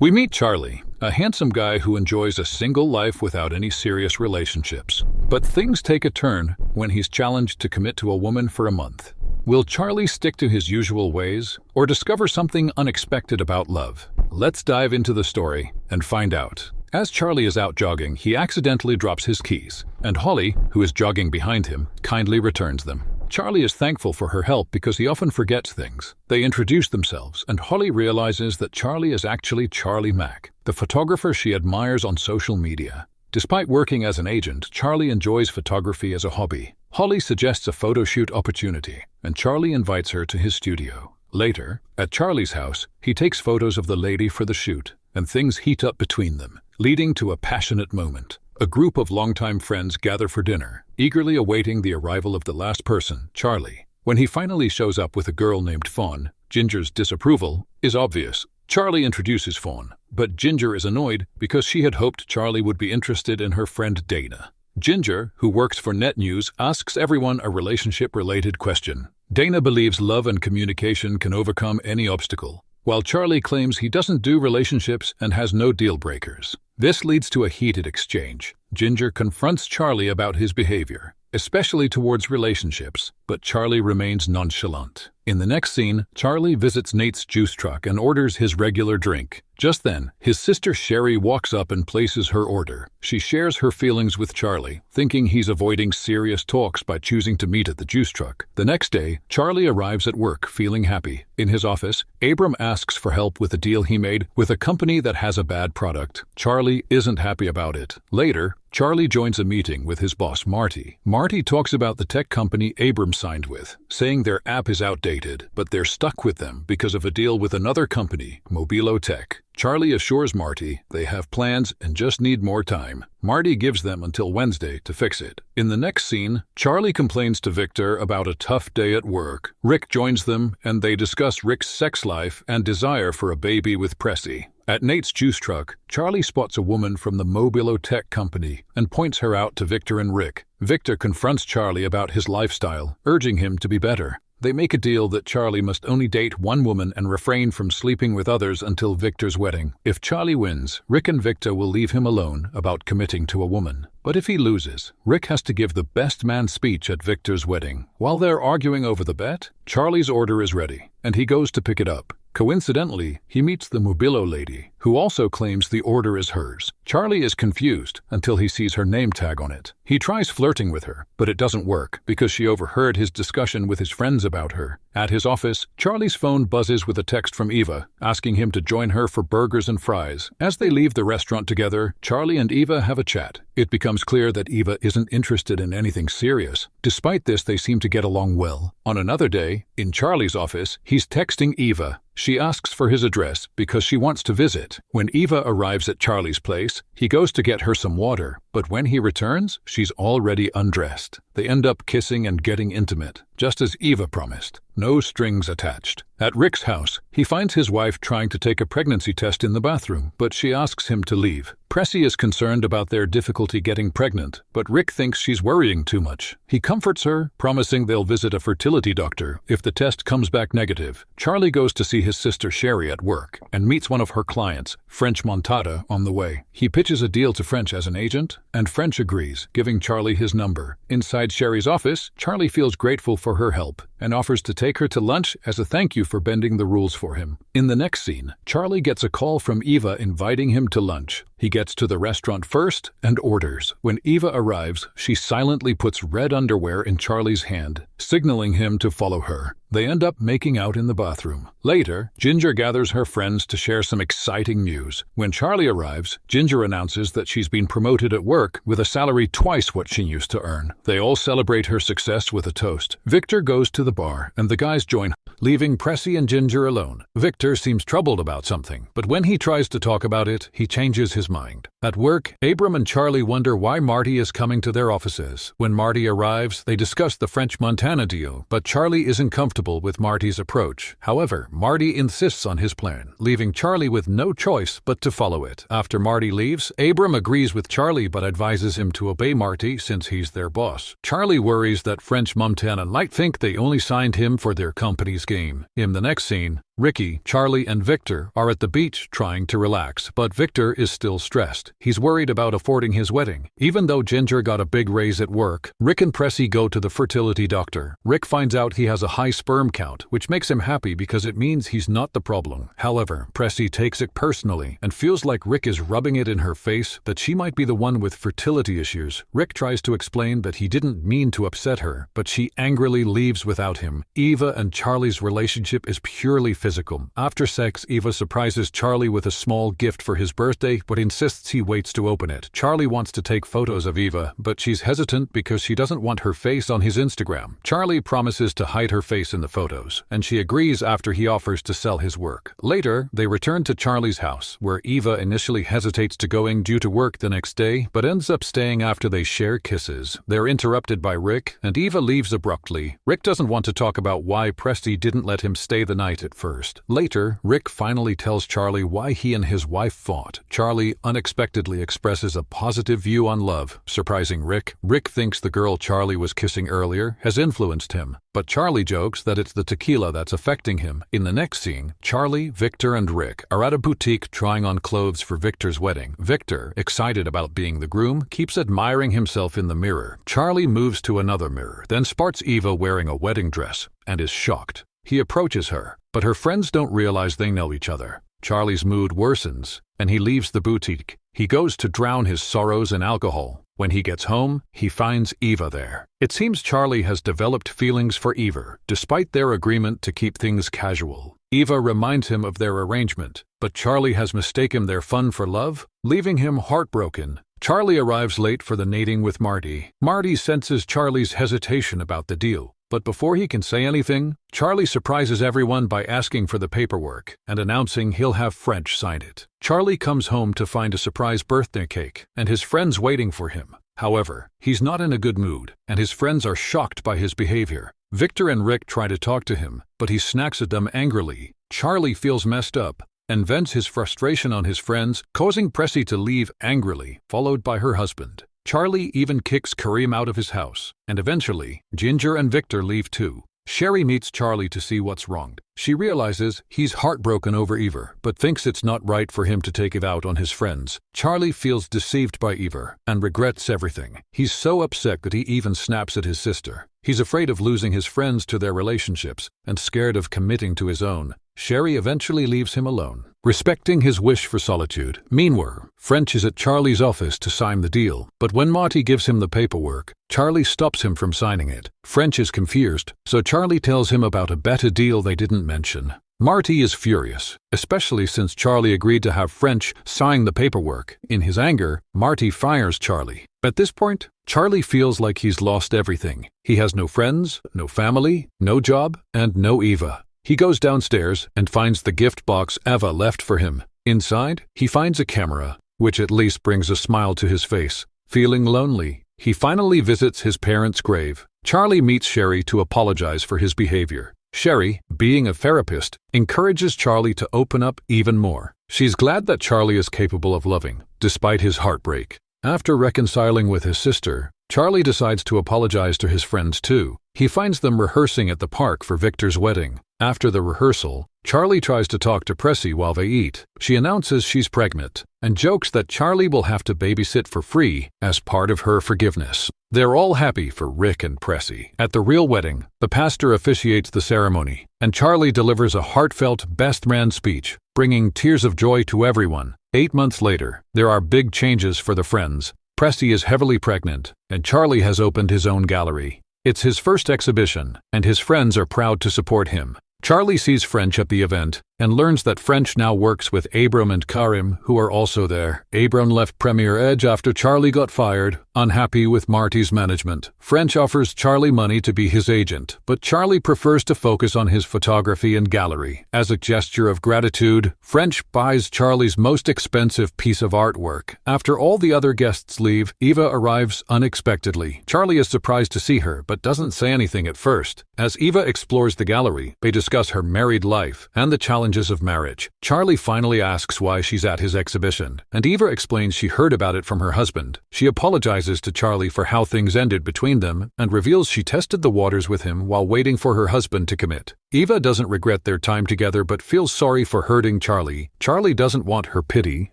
We meet Charlie, a handsome guy who enjoys a single life without any serious relationships. But things take a turn when he's challenged to commit to a woman for a month. Will Charlie stick to his usual ways or discover something unexpected about love? Let's dive into the story and find out. As Charlie is out jogging, he accidentally drops his keys, and Holly, who is jogging behind him, kindly returns them. Charlie is thankful for her help because he often forgets things. They introduce themselves, and Holly realizes that Charlie is actually Charlie Mack, the photographer she admires on social media. Despite working as an agent, Charlie enjoys photography as a hobby. Holly suggests a photo shoot opportunity, and Charlie invites her to his studio. Later, at Charlie's house, he takes photos of the lady for the shoot, and things heat up between them, leading to a passionate moment. A group of longtime friends gather for dinner, eagerly awaiting the arrival of the last person, Charlie. When he finally shows up with a girl named Fawn, Ginger's disapproval is obvious. Charlie introduces Fawn, but Ginger is annoyed because she had hoped Charlie would be interested in her friend Dana. Ginger, who works for Net News, asks everyone a relationship-related question. Dana believes love and communication can overcome any obstacle, while Charlie claims he doesn't do relationships and has no deal breakers. This leads to a heated exchange. Ginger confronts Charlie about his behavior, especially towards relationships, but Charlie remains nonchalant. In the next scene, Charlie visits Nate's juice truck and orders his regular drink. Just then, his sister Sherry walks up and places her order. She shares her feelings with Charlie, thinking he's avoiding serious talks by choosing to meet at the juice truck. The next day, Charlie arrives at work feeling happy. In his office, Abram asks for help with a deal he made with a company that has a bad product. Charlie isn't happy about it. Later, Charlie joins a meeting with his boss, Marty. Marty talks about the tech company Abram signed with, saying their app is outdated, but they're stuck with them because of a deal with another company, Mobilo Tech. Charlie assures Marty they have plans and just need more time. Marty gives them until Wednesday to fix it. In the next scene, Charlie complains to Victor about a tough day at work. Rick joins them, and they discuss Rick's sex life and desire for a baby with Pressy. At Nate's juice truck, Charlie spots a woman from the Mobilo Tech company and points her out to Victor and Rick. Victor confronts Charlie about his lifestyle, urging him to be better. They make a deal that Charlie must only date one woman and refrain from sleeping with others until Victor's wedding. If Charlie wins, Rick and Victor will leave him alone about committing to a woman. But if he loses, Rick has to give the best man speech at Victor's wedding. While they're arguing over the bet, Charlie's order is ready, and he goes to pick it up. Coincidentally, he meets the Mobilo lady, who also claims the order is hers. Charlie is confused until he sees her name tag on it. He tries flirting with her, but it doesn't work because she overheard his discussion with his friends about her. At his office, Charlie's phone buzzes with a text from Eva, asking him to join her for burgers and fries. As they leave the restaurant together, Charlie and Eva have a chat. It becomes clear that Eva isn't interested in anything serious. Despite this, they seem to get along well. On another day, in Charlie's office, he's texting Eva. She asks for his address because she wants to visit. When Eva arrives at Charlie's place, he goes to get her some water, but when he returns, she's already undressed. They end up kissing and getting intimate, just as Eva promised. No strings attached. At Rick's house, he finds his wife trying to take a pregnancy test in the bathroom, but she asks him to leave. Pressy is concerned about their difficulty getting pregnant, but Rick thinks she's worrying too much. He comforts her, promising they'll visit a fertility doctor if the test comes back negative. Charlie goes to see his sister Sherry at work and meets one of her clients, French Montada, on the way. He pitches a deal to French as an agent, and French agrees, giving Charlie his number. Inside Sherry's office, Charlie feels grateful for her help and offers to take her to lunch as a thank you for bending the rules for him. In the next scene, Charlie gets a call from Eva inviting him to lunch. He gets to the restaurant first and orders. When Eva arrives, she silently puts red underwear in Charlie's hand, signaling him to follow her. They end up making out in the bathroom. Later, Ginger gathers her friends to share some exciting news. When Charlie arrives, Ginger announces that she's been promoted at work with a salary twice what she used to earn. They all celebrate her success with a toast. Victor goes to the bar, and the guys join, leaving Pressy and Ginger alone. Victor seems troubled about something, but when he tries to talk about it, he changes his mind. At work, Abram and Charlie wonder why Marty is coming to their offices. When Marty arrives, they discuss the French Montana deal, but Charlie isn't comfortable with Marty's approach. However, Marty insists on his plan, leaving Charlie with no choice but to follow it. After Marty leaves, Abram agrees with Charlie but advises him to obey Marty since he's their boss. Charlie worries that French Montana might think they only signed him for their company's game. In the next scene, Ricky, Charlie, and Victor are at the beach trying to relax, but Victor is still stressed. He's worried about affording his wedding. Even though Ginger got a big raise at work, Rick and Pressy go to the fertility doctor. Rick finds out he has a high sperm count, which makes him happy because it means he's not the problem. However, Pressy takes it personally and feels like Rick is rubbing it in her face that she might be the one with fertility issues. Rick tries to explain that he didn't mean to upset her, but she angrily leaves without him. Eva and Charlie's relationship is purely physical. After sex, Eva surprises Charlie with a small gift for his birthday, but insists he waits to open it. Charlie wants to take photos of Eva, but she's hesitant because she doesn't want her face on his Instagram. Charlie promises to hide her face in the photos, and she agrees after he offers to sell his work. Later, they return to Charlie's house, where Eva initially hesitates to going due to work the next day, but ends up staying after they share kisses. They're interrupted by Rick, and Eva leaves abruptly. Rick doesn't want to talk about why Pressy didn't let him stay the night at first. Later, Rick finally tells Charlie why he and his wife fought. Charlie unexpectedly expresses a positive view on love, surprising Rick. Rick thinks the girl Charlie was kissing earlier has influenced him, but Charlie jokes that it's the tequila that's affecting him. In the next scene, Charlie, Victor, and Rick are at a boutique trying on clothes for Victor's wedding. Victor, excited about being the groom, keeps admiring himself in the mirror. Charlie moves to another mirror, then spots Eva wearing a wedding dress, and is shocked. He approaches her, but her friends don't realize they know each other. Charlie's mood worsens, and he leaves the boutique. He goes to drown his sorrows in alcohol. When he gets home, he finds Eva there. It seems Charlie has developed feelings for Eva, despite their agreement to keep things casual. Eva reminds him of their arrangement, but Charlie has mistaken their fun for love, leaving him heartbroken. Charlie arrives late for the mating with Marty. Marty senses Charlie's hesitation about the deal, but before he can say anything, Charlie surprises everyone by asking for the paperwork and announcing he'll have French sign it. Charlie comes home to find a surprise birthday cake and his friends waiting for him. However, he's not in a good mood, and his friends are shocked by his behavior. Victor and Rick try to talk to him, but he snacks at them angrily. Charlie feels messed up and vents his frustration on his friends, causing Pressy to leave angrily, followed by her husband. Charlie even kicks Kareem out of his house, and eventually, Ginger and Victor leave too. Sherry meets Charlie to see what's wrong. She realizes he's heartbroken over Eva, but thinks it's not right for him to take it out on his friends. Charlie feels deceived by Eva and regrets everything. He's so upset that he even snaps at his sister. He's afraid of losing his friends to their relationships and scared of committing to his own. Sherry eventually leaves him alone, respecting his wish for solitude. Meanwhile, French is at Charlie's office to sign the deal, but when Marty gives him the paperwork, Charlie stops him from signing it. French is confused, so Charlie tells him about a better deal they didn't mention. Marty is furious, especially since Charlie agreed to have French sign the paperwork. In his anger, Marty fires Charlie. At this point, Charlie feels like he's lost everything. He has no friends, no family, no job, and no Eva. He goes downstairs and finds the gift box Eva left for him. Inside, he finds a camera, which at least brings a smile to his face. Feeling lonely, he finally visits his parents' grave. Charlie meets Sherry to apologize for his behavior. Sherry, being a therapist, encourages Charlie to open up even more. She's glad that Charlie is capable of loving, despite his heartbreak. After reconciling with his sister, Charlie decides to apologize to his friends too. He finds them rehearsing at the park for Victor's wedding. After the rehearsal, Charlie tries to talk to Pressy while they eat. She announces she's pregnant and jokes that Charlie will have to babysit for free as part of her forgiveness. They're all happy for Rick and Pressy. At the real wedding, the pastor officiates the ceremony, and Charlie delivers a heartfelt best man speech, bringing tears of joy to everyone. 8 months later, there are big changes for the friends. Pressy is heavily pregnant, and Charlie has opened his own gallery. It's his first exhibition, and his friends are proud to support him. Charlie sees French at the event and learns that French now works with Abram and Karim, who are also there. Abram left Premier Edge after Charlie got fired, unhappy with Marty's management. French offers Charlie money to be his agent, but Charlie prefers to focus on his photography and gallery. As a gesture of gratitude, French buys Charlie's most expensive piece of artwork. After all the other guests leave, Eva arrives unexpectedly. Charlie is surprised to see her, but doesn't say anything at first. As Eva explores the gallery, they discuss her married life and the challenges of marriage. Charlie finally asks why she's at his exhibition, and Eva explains she heard about it from her husband. She apologizes to Charlie for how things ended between them and reveals she tested the waters with him while waiting for her husband to commit. Eva doesn't regret their time together but feels sorry for hurting Charlie. Charlie doesn't want her pity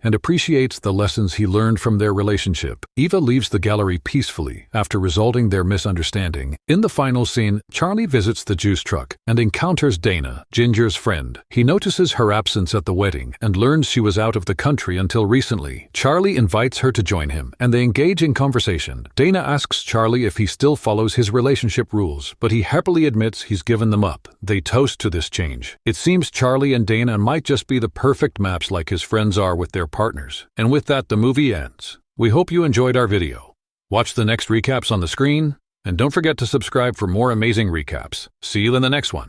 and appreciates the lessons he learned from their relationship. Eva leaves the gallery peacefully after resolving their misunderstanding. In the final scene, Charlie visits the juice truck and encounters Dana, Ginger's friend. He notices her absence at the wedding and learns she was out of the country until recently. Charlie invites her to join him, and they engage in conversation. Dana asks Charlie if he still follows his relationship rules, but he happily admits he's given them up. They toast to this change. It seems Charlie and Dana might just be the perfect match like his friends are with their partners. And with that, the movie ends. We hope you enjoyed our video. Watch the next recaps on the screen, and don't forget to subscribe for more amazing recaps. See you in the next one.